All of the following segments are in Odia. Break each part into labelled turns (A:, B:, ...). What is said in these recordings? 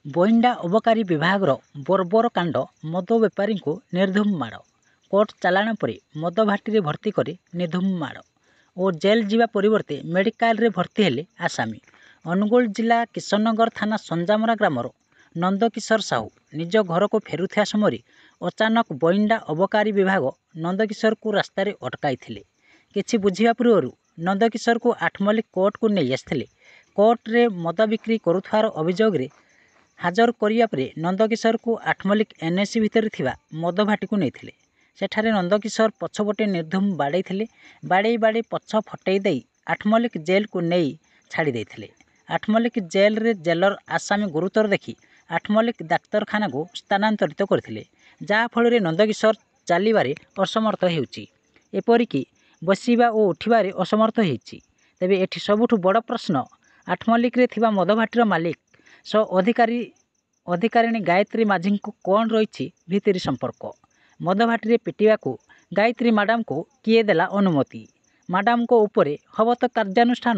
A: ବଇଣ୍ଡା ଅବକାରୀ ବିଭାଗର ବର୍ବର କାଣ୍ଡ ମଦ ବେପାରୀଙ୍କୁ ନିର୍ଧୁମ ମାଡ଼। କୋର୍ଟ ଚାଲାଣ ପରେ ମଦ ଭାଟିରେ ଭର୍ତ୍ତି କରି ନିର୍ଧୁମ ମାଡ଼ ଓ ଜେଲ୍ ଯିବା ପରିବର୍ତ୍ତେ ମେଡିକାଲରେ ଭର୍ତ୍ତି ହେଲେ ଆସାମୀ। ଅନୁଗୁଳ ଜିଲ୍ଲା କିଶନନଗର ଥାନା ସଞ୍ଜାମରା ଗ୍ରାମର ନନ୍ଦକିଶୋର ସାହୁ ନିଜ ଘରକୁ ଫେରୁଥିବା ସମୟରେ ଅଚାନକ ବଇଣ୍ଡା ଅବକାରୀ ବିଭାଗ ନନ୍ଦକିଶୋରକୁ ରାସ୍ତାରେ ଅଟକାଇଥିଲେ। କିଛି ବୁଝିବା ପୂର୍ବରୁ ନନ୍ଦକିଶୋରକୁ ଆଠମଲ୍ଲିକ କୋର୍ଟକୁ ନେଇ ଆସିଥିଲେ। କୋର୍ଟରେ ମଦ ବିକ୍ରି କରୁଥିବାର ଅଭିଯୋଗରେ ହାଜର କରିବା ପରେ ନନ୍ଦକିଶୋରକୁ ଆଠମଲ୍ଲିକ ଏନ୍ଏସି ଭିତରେ ଥିବା ମଦ ଭାଟିକୁ ନେଇଥିଲେ। ସେଠାରେ ନନ୍ଦକିଶୋର ପଛପଟେ ନିର୍ଧୁମ ବାଡ଼େଇଥିଲେ। ବାଡ଼େଇ ପଛ ଫଟେଇ ଦେଇ ଆଠମଲ୍ଲିକ ଜେଲକୁ ନେଇ ଛାଡ଼ି ଦେଇଥିଲେ। ଆଠମଲ୍ଲିକ ଜେଲରେ ଜେଲର ଆସାମୀ ଗୁରୁତର ଦେଖି ଆଠମଲ୍ଲିକ ଡାକ୍ତରଖାନାକୁ ସ୍ଥାନାନ୍ତରିତ କରିଥିଲେ, ଯାହାଫଳରେ ନନ୍ଦକିଶୋର ଚାଲିବାରେ ଅସମର୍ଥ ହେଉଛି, ଏପରିକି ବସିବା ଓ ଉଠିବାରେ ଅସମର୍ଥ ହେଉଛି। ତେବେ ଏଠି ସବୁଠୁ ବଡ଼ ପ୍ରଶ୍ନ, ଆଠମଲ୍ଲିକରେ ଥିବା ମଦ ଭାଟିର ମାଲିକ ସହ ଅଧିକାରିଣୀ ଗାୟତ୍ରୀ ମାଝୀଙ୍କୁ କ'ଣ ରହିଛି ଭିତିରି ସମ୍ପର୍କ? ମଦ ଭାଟିରେ ପିଟିବାକୁ ଗାୟତ୍ରୀ ମ୍ୟାଡ଼ାମକୁ କିଏ ଦେଲା ଅନୁମତି? ମ୍ୟାଡ଼ାମଙ୍କ ଉପରେ ହେବ ତ କାର୍ଯ୍ୟାନୁଷ୍ଠାନ,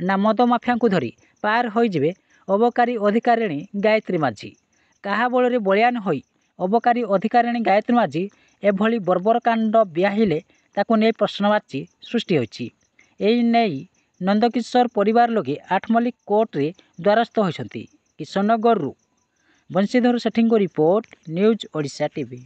A: ନା ମଦ ମାଫିଆଙ୍କୁ ଧରି ପାର ହୋଇଯିବେ ଅବକାରୀ ଅଧିକାରିଣୀ ଗାୟତ୍ରୀ ମାଝୀ? କାହା ବଳରେ ବଳିୟାନ ହୋଇ ଅବକାରୀ ଅଧିକାରିଣୀ ଗାୟତ୍ରୀ ମାଝୀ ଏଭଳି ବର୍ବରକାଣ୍ଡ ବିହାଇଲେ, ତାକୁ ନେଇ ପ୍ରଶ୍ନବାଚୀ ସୃଷ୍ଟି ହୋଇଛି। ଏହି ନେଇ ନନ୍ଦକିଶୋର ପରିବାର ଲୋକେ ଆଠମଲ୍ଲିକ କୋର୍ଟରେ ଦ୍ୱାରସ୍ଥ ହୋଇଛନ୍ତି। କିଶନନଗରରୁ ବଂଶୀଧର ସେଠୀଙ୍କ ରିପୋର୍ଟ, ନ୍ୟୁଜ୍ ଓଡ଼ିଶା ଟିଭି।